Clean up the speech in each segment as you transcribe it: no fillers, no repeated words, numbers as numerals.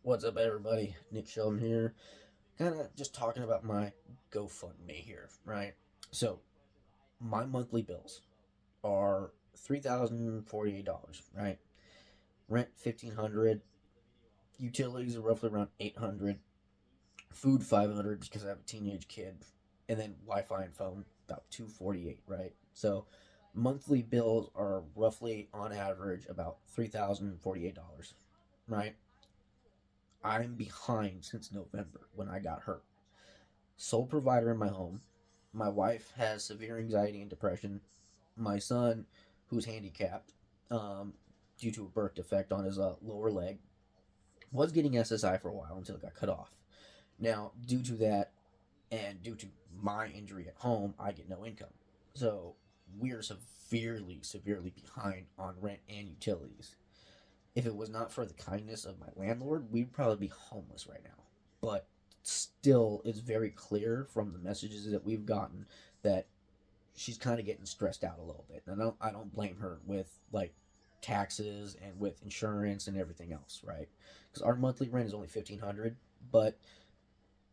What's up, everybody? Nick Sheldon here. Kind of just talking about my GoFundMe here, right? So, my monthly bills are $3,048, right? Rent 1,500, utilities are roughly around 800, food 500 because I have a teenage kid, and then Wi-Fi and phone about 248, right? So, monthly bills are roughly on average about $3,048, right? I'm behind since November when I got hurt. Sole provider in my home. My wife has severe anxiety and depression. My son, who's handicapped um, due to a birth defect on his lower leg, was getting SSI for a while until it got cut off. Now, due to that and due to my injury at home, I get no income. So we're severely behind on rent and utilities. If it was not for the kindness of my landlord, we'd probably be homeless right now. But still, it's very clear from the messages that we've gotten that she's kind of getting stressed out a little bit. And I don't blame her with like taxes and with insurance and everything else, right? Because our monthly rent is only 1,500, but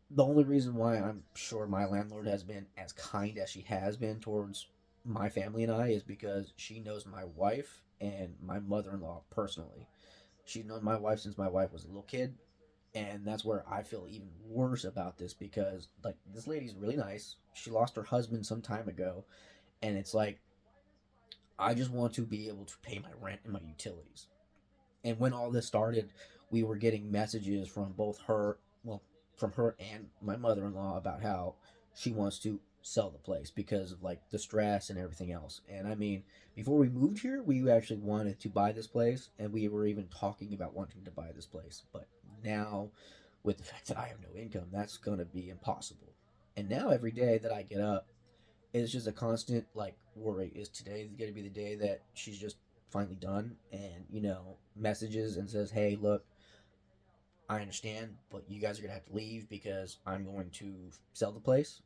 the only reason why I'm sure my landlord has been as kind as she has been towards my family and I is because she knows my wife and my mother-in-law personally. She's known my wife since my wife was a little kid, and that's where I feel even worse about this because like this lady's really nice. She lost her husband some time ago, and it's like I just want to be able to pay my rent and my utilities. And when all this started, we were getting messages from both her, well, from her and my mother-in-law about how she wants to sell the place because of like the stress and everything else. And I mean, before we moved here, we actually wanted to buy this place and we were even talking about wanting to buy this place. But now with the fact that I have no income, that's going to be impossible. And now every day that I get up, it's just a constant like worry. Is today going to be the day that she's just finally done and messages and says, "Hey, look, I understand, but you guys are going to have to leave because I'm going to sell the place,"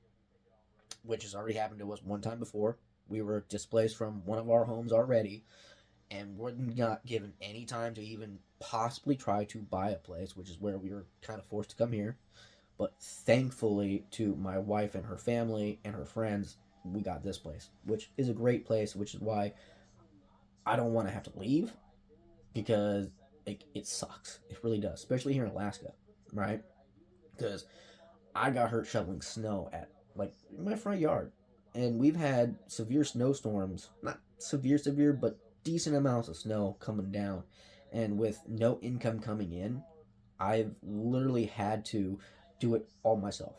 which has already happened to us one time before. We were displaced from one of our homes already, and we're not given any time to even possibly try to buy a place, which is where we were kind of forced to come here. But thankfully, to my wife and her family and her friends, we got this place, which is a great place, which is why I don't want to have to leave because it sucks. It really does, especially here in Alaska, right? Because I got hurt shoveling snow at like my front yard, and we've had severe snowstorms, not severe, but decent amounts of snow coming down, and with no income coming in, I've literally had to do it all myself.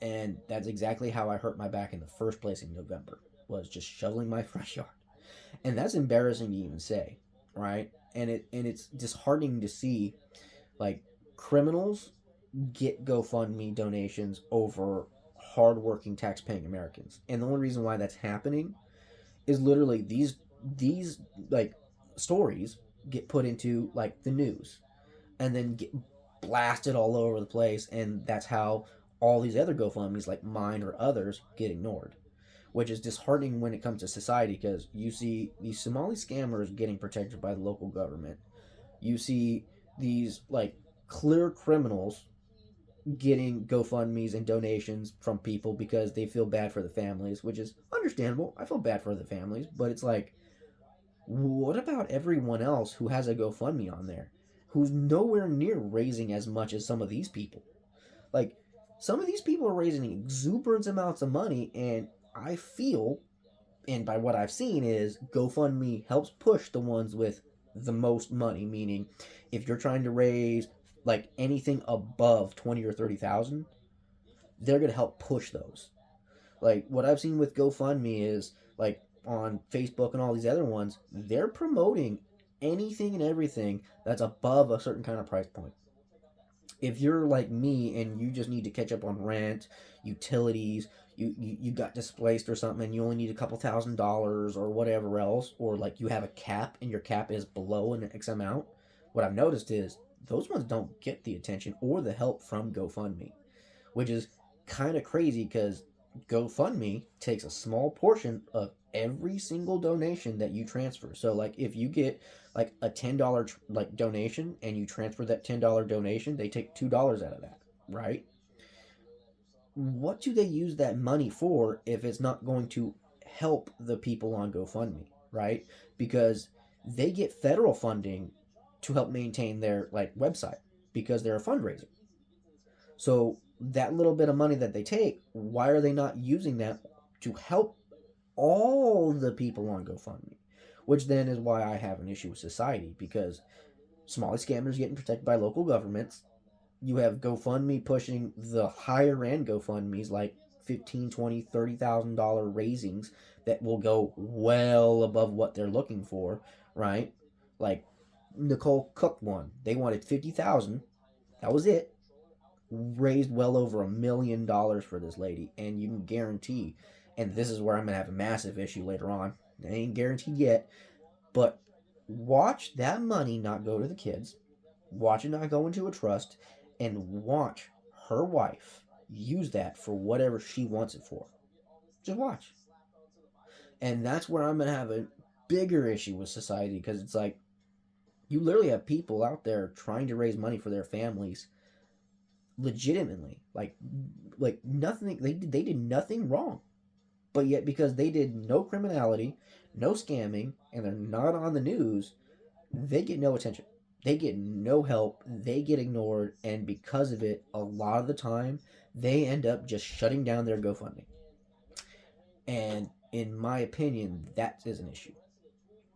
And that's exactly how I hurt my back in the first place in November, was just shoveling my front yard. And that's embarrassing to even say, right? And it's disheartening to see like criminals get GoFundMe donations over hardworking tax-paying Americans. And the only reason why that's happening is literally these like stories get put into like the news and then get blasted all over the place, and that's how all these other GoFundMe's like mine or others get ignored, which is disheartening when it comes to society because you see these Somali scammers getting protected by the local government. You see these like clear criminals getting GoFundMe's and donations from people because they feel bad for the families, which is understandable. I feel bad for the families, but it's like, what about everyone else who has a GoFundMe on there, who's nowhere near raising as much as some of these people? Like, some of these people are raising exuberant amounts of money, and I feel, and by what I've seen, is GoFundMe helps push the ones with the most money. Meaning, if you're trying to raise like anything above 20 or 30,000, they're gonna help push those. Like what I've seen with GoFundMe is like on Facebook and all these other ones, they're promoting anything and everything that's above a certain kind of price point. If you're like me and you just need to catch up on rent, utilities, you got displaced or something and you only need a couple $1,000s or whatever else, or like you have a cap and your cap is below an X amount, what I've noticed is those ones don't get the attention or the help from GoFundMe, which is kind of crazy because GoFundMe takes a small portion of every single donation that you transfer. So like if you get like a $10 like donation and you transfer that $10 donation, they take $2 out of that, right? What do they use that money for if it's not going to help the people on GoFundMe, right? Because they get federal funding to help maintain their like website because they're a fundraiser. So that little bit of money that they take, why are they not using that to help all the people on GoFundMe? Which then is why I have an issue with society because Somali scammers getting protected by local governments. You have GoFundMe pushing the higher end GoFundMe's like 15, 20, $30,000 raisings that will go well above what they're looking for, right? Like Nicole Cook one. They wanted 50,000. That was it. Raised well over $1 million for this lady, and you can guarantee, and this is where I'm gonna have a massive issue later on. It ain't guaranteed yet, but watch that money not go to the kids, watch it not go into a trust, and watch her wife use that for whatever she wants it for. Just watch. And that's where I'm gonna have a bigger issue with society because it's like you literally have people out there trying to raise money for their families legitimately, like nothing, they did nothing wrong, but yet because they did no criminality, no scamming, and they're not on the news, they get no attention, they get no help, they get ignored, and because of it a lot of the time they end up just shutting down their GoFundMe. And in my opinion that is an issue.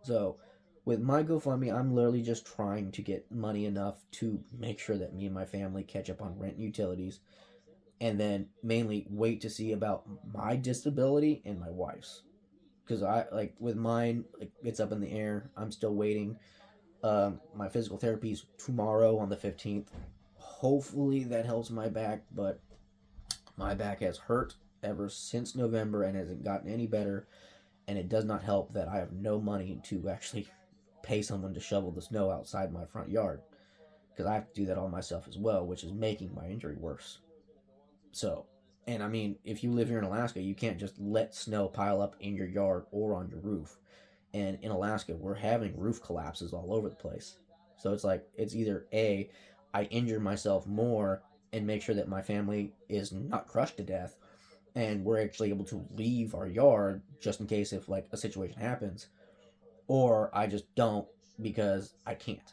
So with my GoFundMe, I'm literally just trying to get money enough to make sure that me and my family catch up on rent and utilities, and then mainly wait to see about my disability and my wife's. Because I like with mine, like it's up in the air. I'm still waiting. My physical therapy's tomorrow on the 15th. Hopefully that helps my back, but my back has hurt ever since November and hasn't gotten any better. And it does not help that I have no money to actually pay someone to shovel the snow outside my front yard because I have to do that all myself as well, which is making my injury worse. So, and I mean, if you live here in Alaska, you can't just let snow pile up in your yard or on your roof. And in Alaska, we're having roof collapses all over the place. So it's like, it's either A, I injure myself more and make sure that my family is not crushed to death, and we're actually able to leave our yard just in case if like a situation happens, or I just don't because I can't.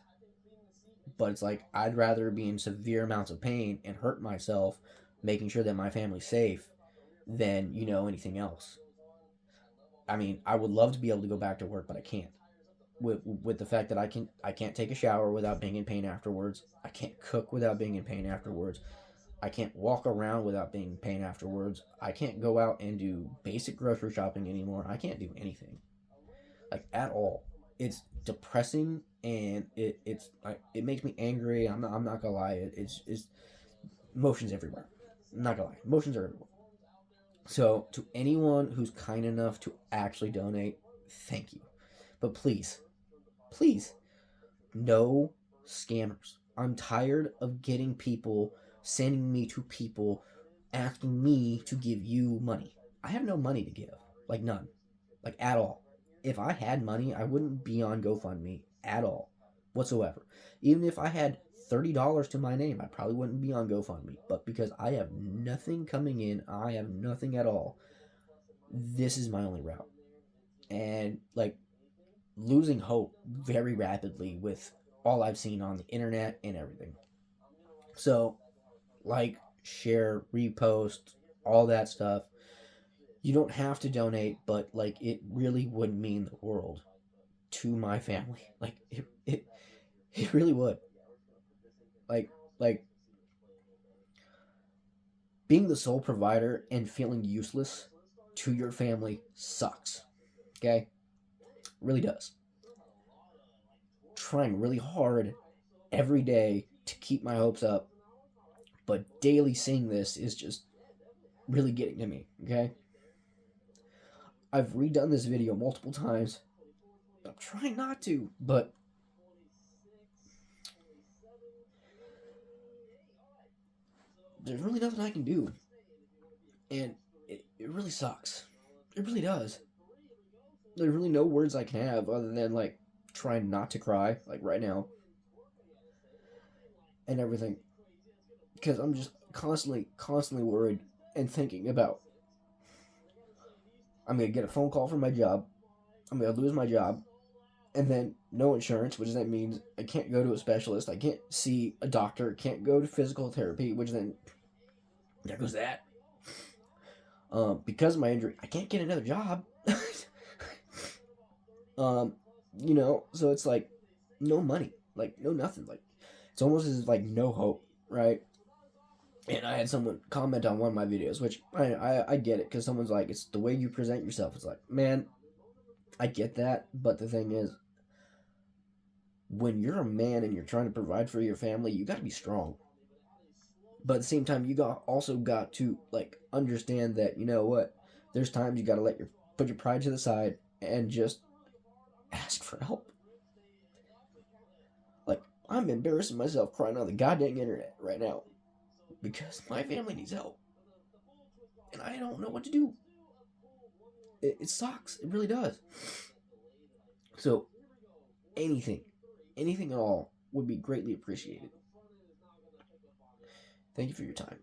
But it's like I'd rather be in severe amounts of pain and hurt myself making sure that my family's safe than, anything else. I mean, I would love to be able to go back to work, but I can't. With the fact that I can't take a shower without being in pain afterwards. I can't cook without being in pain afterwards. I can't walk around without being in pain afterwards. I can't go out and do basic grocery shopping anymore. I can't do anything like at all. It's depressing and it's like it makes me angry. I'm not gonna lie. It's emotions everywhere. I'm not gonna lie, emotions are everywhere. So to anyone who's kind enough to actually donate, thank you. But please, please, no scammers. I'm tired of getting people sending me to people asking me to give you money. I have no money to give. Like none. Like at all. If I had money, I wouldn't be on GoFundMe at all whatsoever. Even if I had $30 to my name, I probably wouldn't be on GoFundMe. But because I have nothing coming in, I have nothing at all. This is my only route. And like losing hope very rapidly with all I've seen on the internet and everything. So, like, share, repost, all that stuff. You don't have to donate, but like it really would mean the world to my family. Like it really would. Like like being the sole provider and feeling useless to your family sucks. Okay? It really does. Trying really hard every day to keep my hopes up, but daily seeing this is just really getting to me, okay? I've redone this video multiple times. I'm trying not to, but there's really nothing I can do. And it really sucks. It really does. There's really no words I can have other than like trying not to cry, like right now, and everything, because I'm just constantly worried and thinking about I'm gonna get a phone call from my job, I'm gonna lose my job, and then no insurance, which then means I can't go to a specialist, I can't see a doctor, can't go to physical therapy, which then there goes that. Because of my injury, I can't get another job. um, so it's like no money, like no nothing, like it's almost as like no hope, right? And I had someone comment on one of my videos, which I get it because someone's like, it's the way you present yourself. It's like, man, I get that, but the thing is, when you're a man and you're trying to provide for your family, you got to be strong. But at the same time, also got to like understand that you know what, there's times you got to put your pride to the side and just ask for help. Like I'm embarrassing myself crying on the goddamn internet right now because my family needs help and I don't know what to do. It sucks. It really does. So anything, anything at all would be greatly appreciated. Thank you for your time.